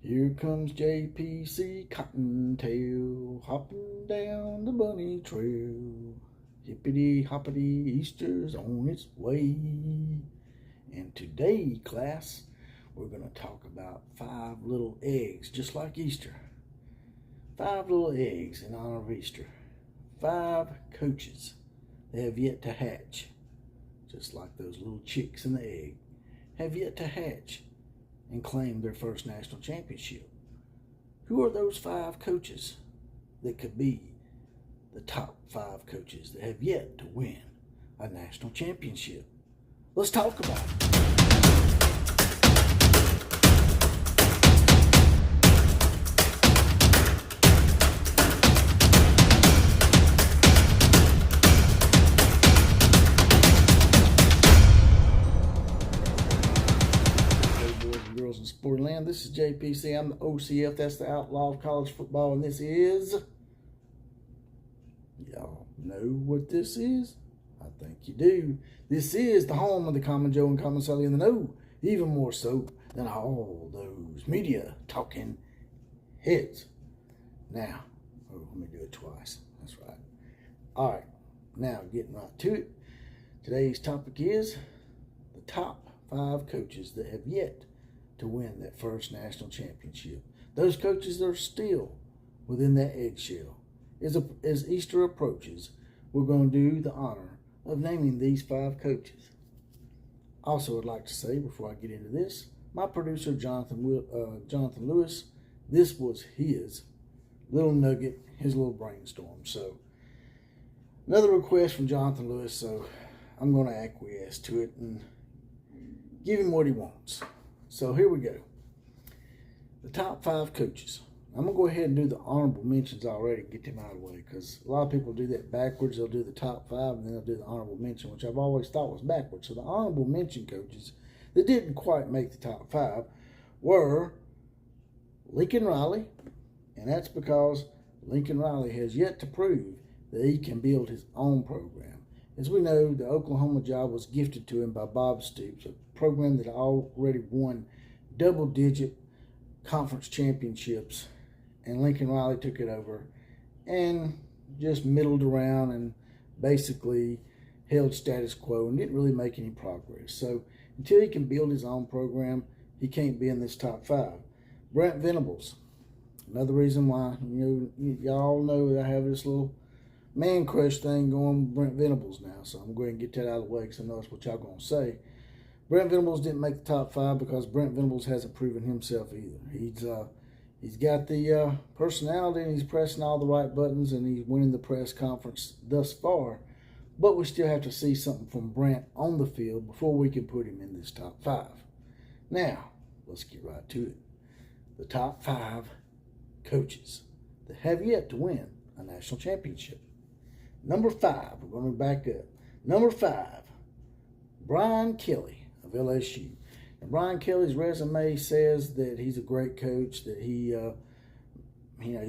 Here comes JPC Cottontail, hopping down the bunny trail. Hippity hoppity, Easter's on its way. And today, class, we're going to talk about 5 little eggs, just like Easter. 5 little eggs in honor of Easter. 5 coaches that have yet to hatch, just like those little chicks in the egg, have yet to hatch and claim their first national championship. Who are those 5 coaches that could be the top 5 coaches that have yet to win a national championship? Let's talk about it. In Sporting Land. This is JPC. I'm the OCF. That's the Outlaw of College Football. And this is... Y'all know what this is? I think you do. This is the home of the Common Joe and Common Sully in the know. Even more so than all those media talking heads. Now, let me do it twice. That's right. All right. Now, getting right to it. Today's topic is the top 5 coaches that have yet to win that first national championship. Those coaches that are still within that eggshell. As Easter approaches, we're going to do the honor of naming these 5 coaches. Also, I'd like to say, before I get into this, my producer, Jonathan Lewis, this was his little nugget, his little brainstorm. So, another request from Jonathan Lewis, so I'm going to acquiesce to it and give him what he wants. So here we go. The top 5 coaches. I'm going to go ahead and do the honorable mentions already and get them out of the way, because a lot of people do that backwards. They'll do the top 5 and then they'll do the honorable mention, which I've always thought was backwards. So the honorable mention coaches that didn't quite make the top 5 were Lincoln Riley, and that's because Lincoln Riley has yet to prove that he can build his own program. As we know, the Oklahoma job was gifted to him by Bob Stoops, a program that already won double-digit conference championships, and Lincoln Riley took it over and just middled around and basically held status quo and didn't really make any progress. So until he can build his own program, he can't be in this top 5. Brent Venables, another reason why, y'all know that I have this little man crush thing going with Brent Venables now, so I'm going to get that out of the way because I know that's what y'all going to say. Brent Venables didn't make the top 5 because Brent Venables hasn't proven himself either. He's got the personality, and he's pressing all the right buttons, and he's winning the press conference thus far, but we still have to see something from Brent on the field before we can put him in this top 5. Now, let's get right to it. The top 5 coaches that have yet to win a national championship. Number 5, we're going to back up. Number 5, Brian Kelly of LSU. And Brian Kelly's resume says that he's a great coach, that he's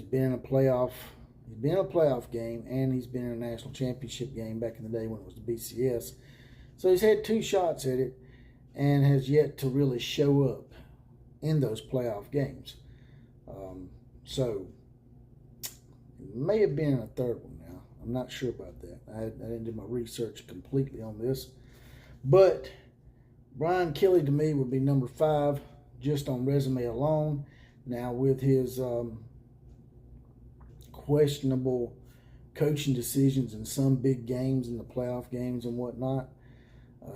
been in a playoff game, and he's been in a national championship game back in the day when it was the BCS. So he's had 2 shots at it and has yet to really show up in those playoff games. So it may have been in a third one now. I'm not sure about that. I didn't do my research completely on this. But Brian Kelly, to me, would be number 5 just on resume alone. Now, with his questionable coaching decisions in some big games, in the playoff games and whatnot,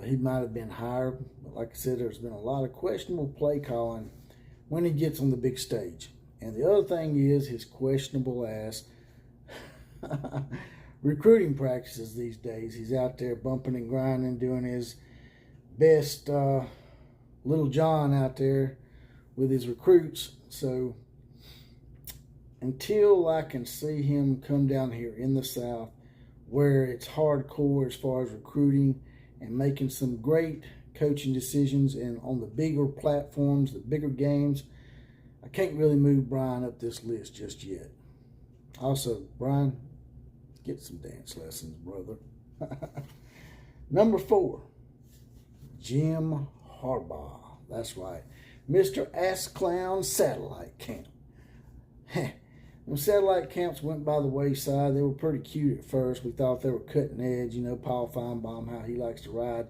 he might have been higher. But like I said, there's been a lot of questionable play calling when he gets on the big stage. And the other thing is his questionable ass recruiting practices these days. He's out there bumping and grinding, doing his best little John out there with his recruits. So until I can see him come down here in the South where it's hardcore as far as recruiting and making some great coaching decisions and on the bigger platforms, the bigger games, I can't really move Brian up this list just yet. Also, Brian, get some dance lessons, brother. Number 4, Jim Harbaugh. That's right. Mr. Ass Clown Satellite Camp. When satellite camps went by the wayside, they were pretty cute at first. We thought they were cutting edge. You know, Paul Feinbaum, how he likes to ride.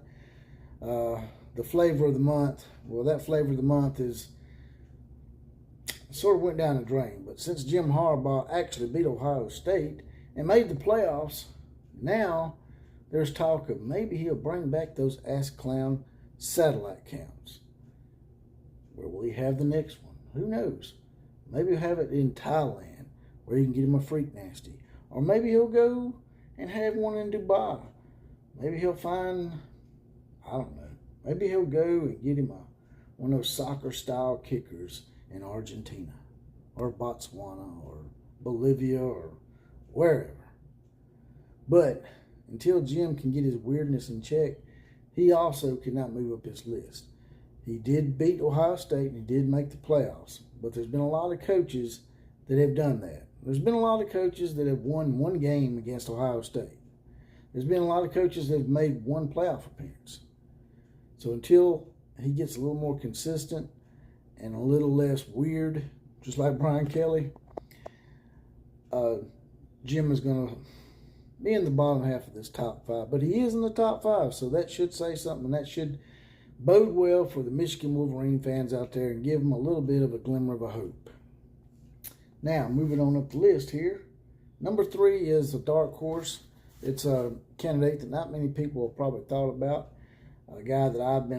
The flavor of the month, well, that flavor of the month is sort of went down the drain. But since Jim Harbaugh actually beat Ohio State and made the playoffs, now there's talk of maybe he'll bring back those Ass Clown satellite camps. Where will he have the next one? Who knows? Maybe he'll have it in Thailand, where you can get him a freak nasty. Or maybe he'll go and have one in Dubai. Maybe he'll find, I don't know, maybe he'll go and get him one of those soccer-style kickers in Argentina or Botswana or Bolivia or wherever. But until Jim can get his weirdness in check, he also cannot move up his list. He did beat Ohio State and he did make the playoffs, but there's been a lot of coaches that have done that. There's been a lot of coaches that have won one game against Ohio State. There's been a lot of coaches that have made one playoff appearance. So until he gets a little more consistent and a little less weird, just like Brian Kelly, Jim is going to be in the bottom half of this top five. But he is in the top five, so that should say something. That should bode well for the Michigan Wolverine fans out there and give them a little bit of a glimmer of a hope. Now, moving on up the list here. Number 3 is a dark horse. It's a candidate that not many people have probably thought about. A guy that I've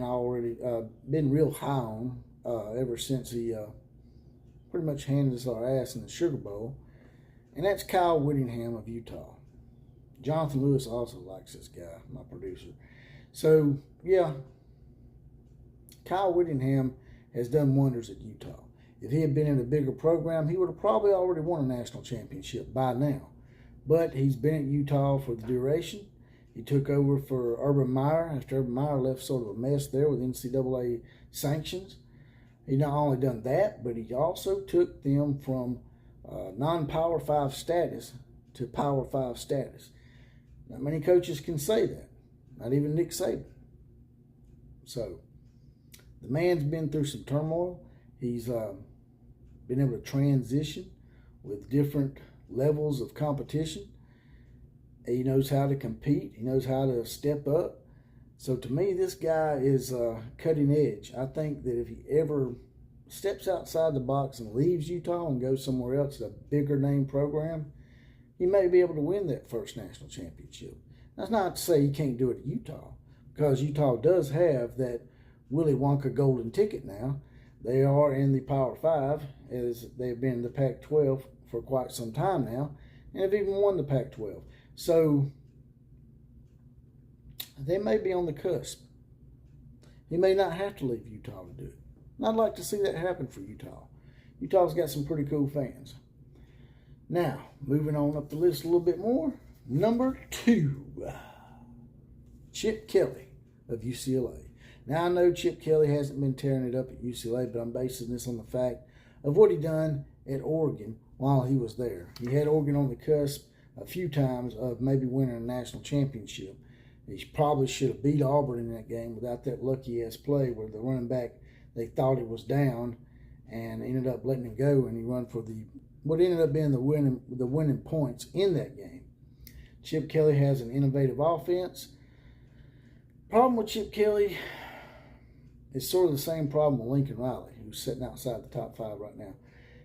been real high on ever since he pretty much handed us our ass in the Sugar Bowl. And that's Kyle Whittingham of Utah. Jonathan Lewis also likes this guy, my producer. So, yeah, Kyle Whittingham has done wonders at Utah. If he had been in a bigger program, he would have probably already won a national championship by now. But he's been at Utah for the duration. He took over for Urban Meyer after Urban Meyer left sort of a mess there with NCAA sanctions. He not only done that, but he also took them from non-Power 5 status to Power 5 status. Not many coaches can say that. Not even Nick Saban. So, the man's been through some turmoil. He's been able to transition with different levels of competition. He knows how to compete. He knows how to step up. So to me, this guy is cutting edge. I think that if he ever steps outside the box and leaves Utah and goes somewhere else, a bigger name program, he may be able to win that first national championship. That's not to say he can't do it at Utah, because Utah does have that Willy Wonka golden ticket now. They are in the Power 5, as they've been in the Pac-12 for quite some time now, and have even won the Pac-12. So they may be on the cusp. He may not have to leave Utah to do it. And I'd like to see that happen for Utah. Utah's got some pretty cool fans. Now, moving on up the list a little bit more. Number 2, Chip Kelly of UCLA. Now, I know Chip Kelly hasn't been tearing it up at UCLA, but I'm basing this on the fact of what he done at Oregon while he was there. He had Oregon on the cusp a few times of maybe winning a national championship. He probably should have beat Auburn in that game without that lucky-ass play where the running back, they thought he was down and ended up letting him go, and he run for what ended up being the winning points in that game. Chip Kelly has an innovative offense. Problem with Chip Kelly is sort of the same problem with Lincoln Riley, who's sitting outside the top 5 right now.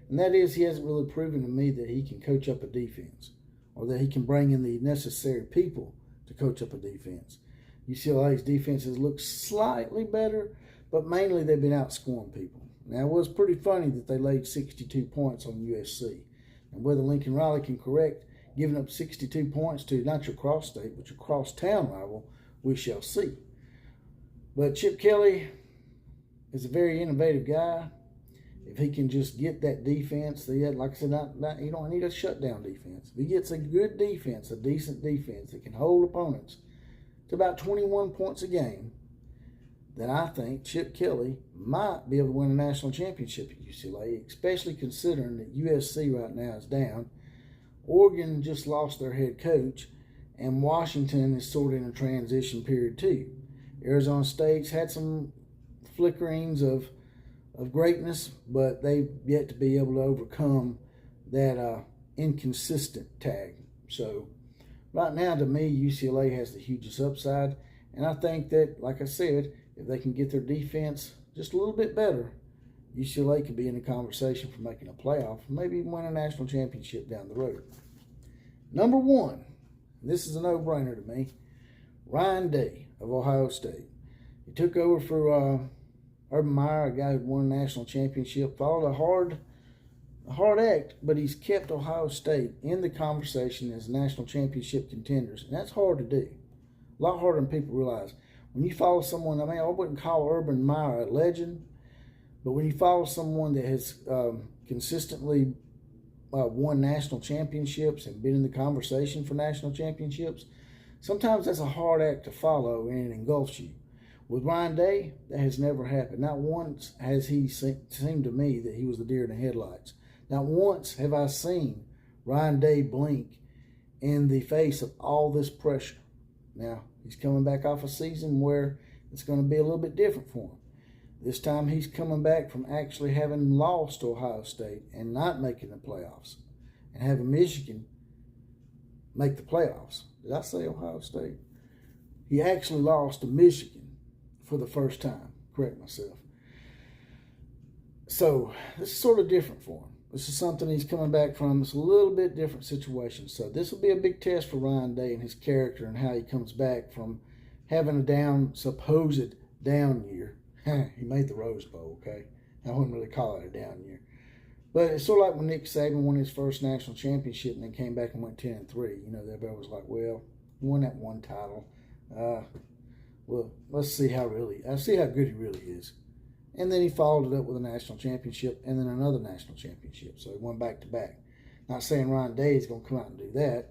And that is, he hasn't really proven to me that he can coach up a defense, or that he can bring in the necessary people to coach up a defense. UCLA's defenses look slightly better, but mainly they've been outscoring people. Now, it was pretty funny that they laid 62 points on USC. And whether Lincoln Riley can correct giving up 62 points to not your cross-state, but your cross-town rival, we shall see. But Chip Kelly is a very innovative guy. If he can just get that defense, like I said, you don't need a shutdown defense. If he gets a good defense, a decent defense that can hold opponents to about 21 points a game, then I think Chip Kelly might be able to win a national championship at UCLA, especially considering that USC right now is down. Oregon just lost their head coach, and Washington is sort of in a transition period too. Arizona State's had some flickerings of of greatness, but they've yet to be able to overcome that inconsistent tag. So right now, to me, UCLA has the hugest upside. And I think that, like I said, if they can get their defense just a little bit better, UCLA could be in the conversation for making a playoff, maybe even win a national championship down the road. Number one, this is a no-brainer to me, Ryan Day of Ohio State. He took over for Urban Meyer, a guy who won a national championship, followed a hard act, but he's kept Ohio State in the conversation as national championship contenders, and that's hard to do. A lot harder than people realize. When you follow someone, I mean, I wouldn't call Urban Meyer a legend, but when you follow someone that has consistently won national championships and been in the conversation for national championships, sometimes that's a hard act to follow, and it engulfs you. With Ryan Day, that has never happened. Not once has he seemed to me that he was the deer in the headlights. Not once have I seen Ryan Day blink in the face of all this pressure. Now, he's coming back off a season where it's going to be a little bit different for him. This time he's coming back from actually having lost to Ohio State and not making the playoffs, and having Michigan make the playoffs. Did I say Ohio State? He actually lost to Michigan for the first time. Correct myself. So this is sort of different for him. This is something he's coming back from. It's a little bit different situation. So this will be a big test for Ryan Day and his character and how he comes back from having a supposed down year. He made the Rose Bowl, okay? I wouldn't really call it a down year. But it's sort of like when Nick Saban won his first national championship and then came back and went 10-3. You know, everybody was like, well, he won that one title. Well, let's see how good he really is. And then he followed it up with a national championship and then another national championship. So he won back-to-back. Not saying Ryan Day is going to come out and do that,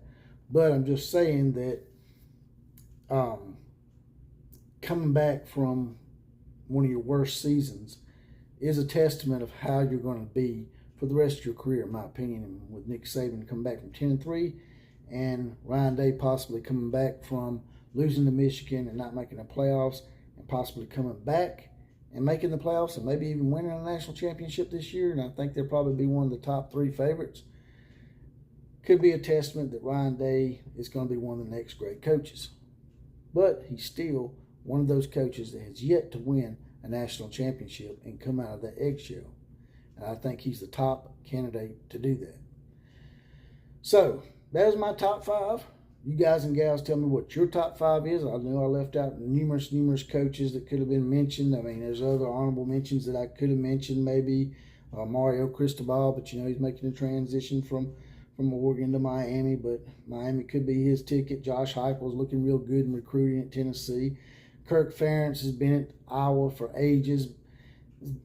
but I'm just saying that coming back from one of your worst seasons is a testament of how you're going to be for the rest of your career, in my opinion. And with Nick Saban coming back from 10-3 and Ryan Day possibly coming back from losing to Michigan and not making the playoffs and possibly coming back and making the playoffs and maybe even winning a national championship this year, and I think they'll probably be one of the top 3 favorites, could be a testament that Ryan Day is going to be one of the next great coaches. But he's still one of those coaches that has yet to win a national championship and come out of that eggshell. And I think he's the top candidate to do that. So, that was my top 5. You guys and gals tell me what your top 5 is. I know I left out numerous coaches that could have been mentioned. I mean, there's other honorable mentions that I could have mentioned. Maybe Mario Cristobal, but you know, he's making a transition from Oregon to Miami, but Miami could be his ticket. Josh Heupel's looking real good in recruiting at Tennessee. Kirk Ferentz has been at Iowa for ages,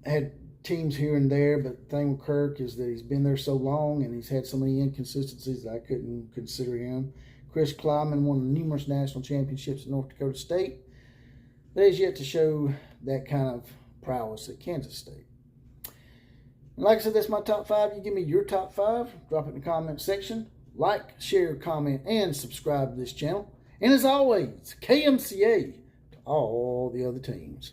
had teams here and there, but the thing with Kirk is that he's been there so long and he's had so many inconsistencies that I couldn't consider him. Chris Kleiman won numerous national championships at North Dakota State, but has yet to show that kind of prowess at Kansas State. And like I said, that's my top 5. You give me your top 5. Drop it in the comment section. Like, share, comment, and subscribe to this channel. And as always, KMCA to all the other teams.